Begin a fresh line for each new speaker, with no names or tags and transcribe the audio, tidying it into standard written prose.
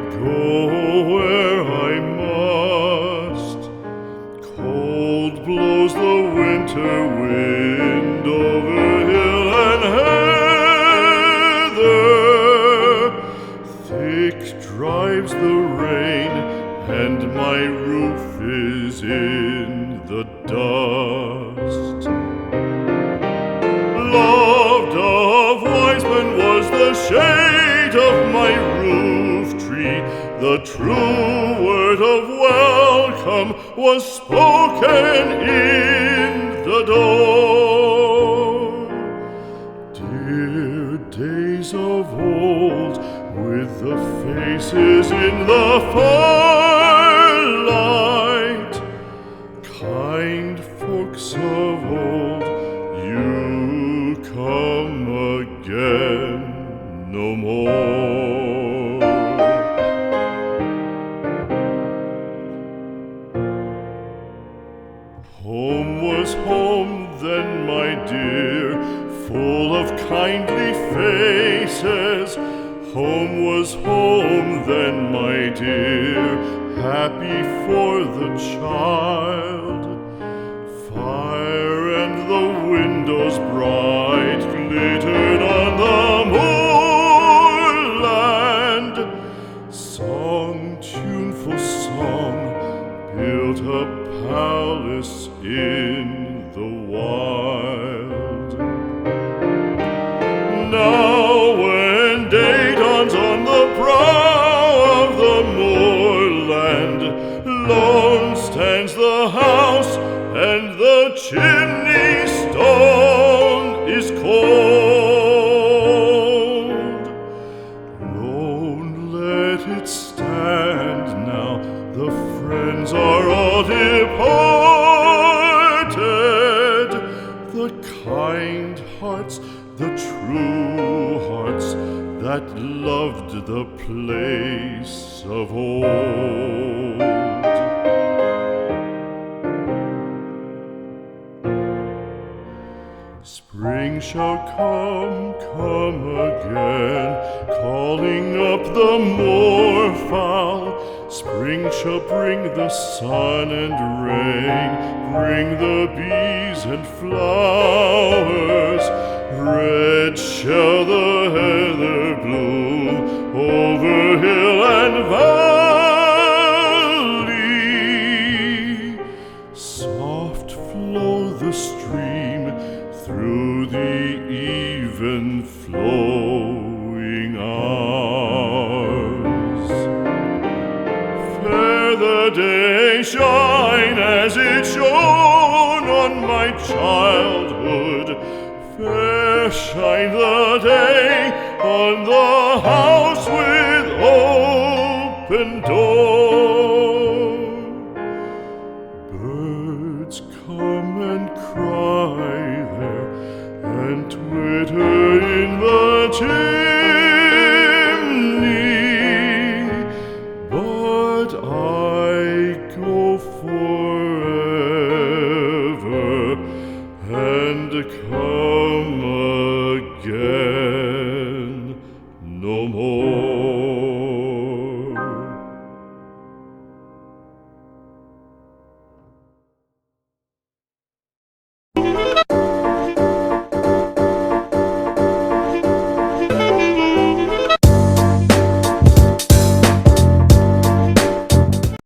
go where I must. Cold blows the winter wind over hill and heather. Thick drives the rain, and my roof is in the dust. Loved of wise men was the shade of my roof tree. The true word of welcome was spoken in the door. Dear days of old, with the faces in the firelight, kind folks of old, you come again no more. Home was home then, my dear, full of kindly faces. Home was home then, my dear, happy for the child. Fire and the windows bright glittered on the moorland. Song, tuneful song, built a palace in the wild. Now when day dawns on the brow of the moorland, lone stands the house, and the chimney stone is cold. Lone let it stand now, the friends are all departed. The kind hearts, the true hearts, that loved the place of old. Spring shall come again, calling up the moorfowl. Spring shall bring the sun and rain, bring the bees and flowers. Red shall the heather bloom over hill and valley. Soft flow the stream through the even flowing hours. Fair the day shine as it shone on my childhood. Fair shine the day on the house with open door.